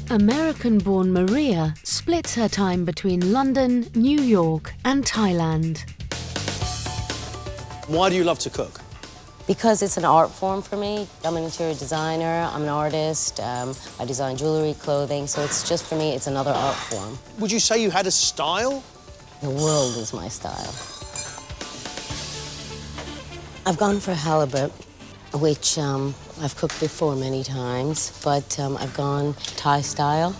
American-born Maria splits her time between London, New York and Thailand. Why do you love to cook? Because it's an art form for me. I'm an interior designer, I'm an artist, I design jewelry, clothing, so it's just, for me, it's another art form. Would you say you had a style? The world is my style. I've gone for halibut, which I've cooked before many times, but I've gone Thai style.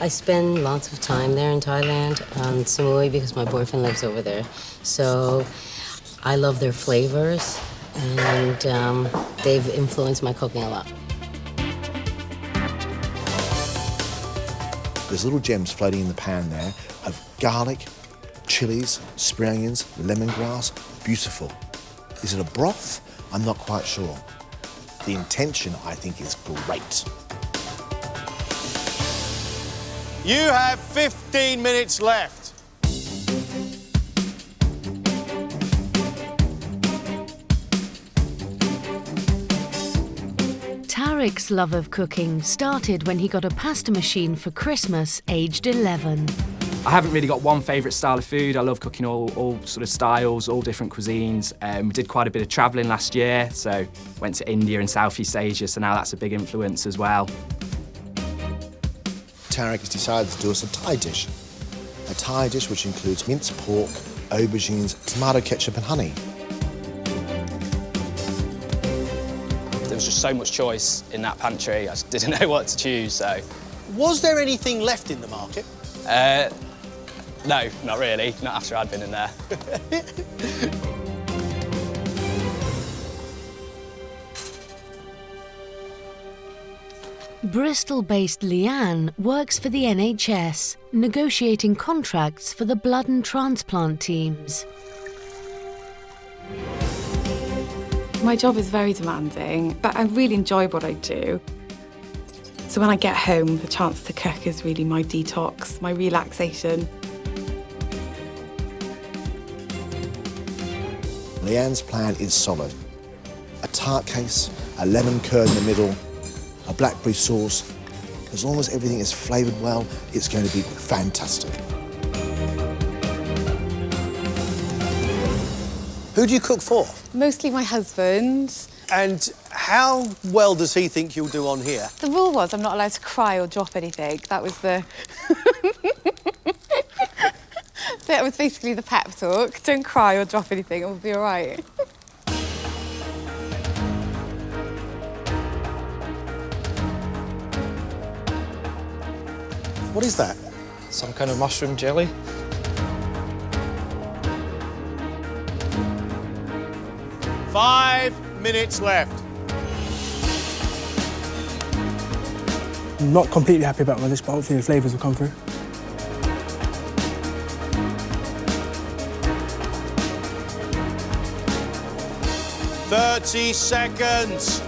I spend lots of time there in Thailand on Samui because my boyfriend lives over there. So I love their flavors, and they've influenced my cooking a lot. There's little gems floating in the pan there of garlic, chilies, spring onions, lemongrass. Beautiful. Is it a broth? I'm not quite sure. The intention, I think, is great. You have 15 minutes left. Tariq's love of cooking started when he got a pasta machine for Christmas, aged 11. I haven't really got one favourite style of food. I love cooking all sort of styles, all different cuisines. We did quite a bit of travelling last year, so went to India and Southeast Asia, so now that's a big influence as well. Tariq has decided to do us a Thai dish. A Thai dish which includes minced pork, aubergines, tomato ketchup and honey. There was just so much choice in that pantry, I just didn't know what to choose, so... Was there anything left in the market? No, not really, not after I'd been in there. Bristol-based Liane works for the NHS, negotiating contracts for the blood and transplant teams. My job is very demanding, but I really enjoy what I do. So when I get home, the chance to cook is really my detox, my relaxation. Liane's plan is solid. A tart case, a lemon curd in the middle, a blackberry sauce. As long as everything is flavoured well, it's going to be fantastic. Who do you cook for? Mostly my husband. And how well does he think you'll do on here? The rule was I'm not allowed to cry or drop anything. That was the... That was basically the pep talk. Don't cry or drop anything, it will be all right. What is that? Some kind of mushroom jelly. Five minutes left. I'm not completely happy about my dish, but hopefully the flavours will come through. "30 seconds.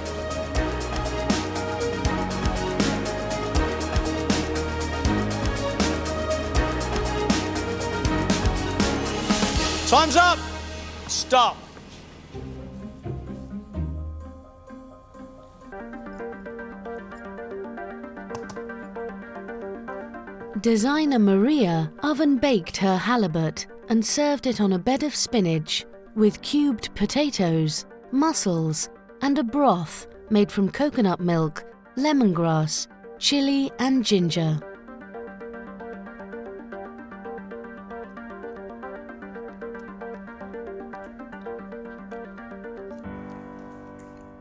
Time's up. Stop. Designer Maria oven-baked her halibut and served it on a bed of spinach with cubed potatoes, mussels and a broth made from coconut milk, lemongrass, chili and ginger.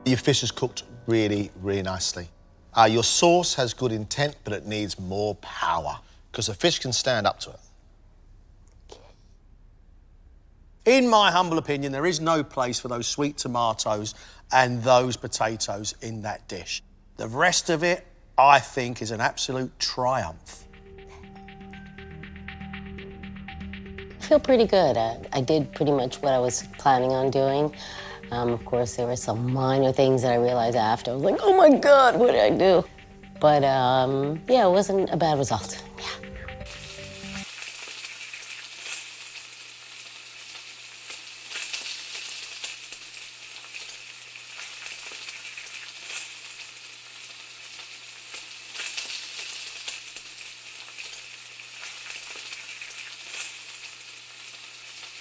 Your fish is cooked really, really nicely. Your sauce has good intent, but it needs more power, because the fish can stand up to it. In my humble opinion, there is no place for those sweet tomatoes and those potatoes in that dish. The rest of it, I think, is an absolute triumph. I feel pretty good. I did pretty much what I was planning on doing. Of course, there were some minor things that I realized after. I was like, oh my God, what did I do? But yeah, it wasn't a bad result.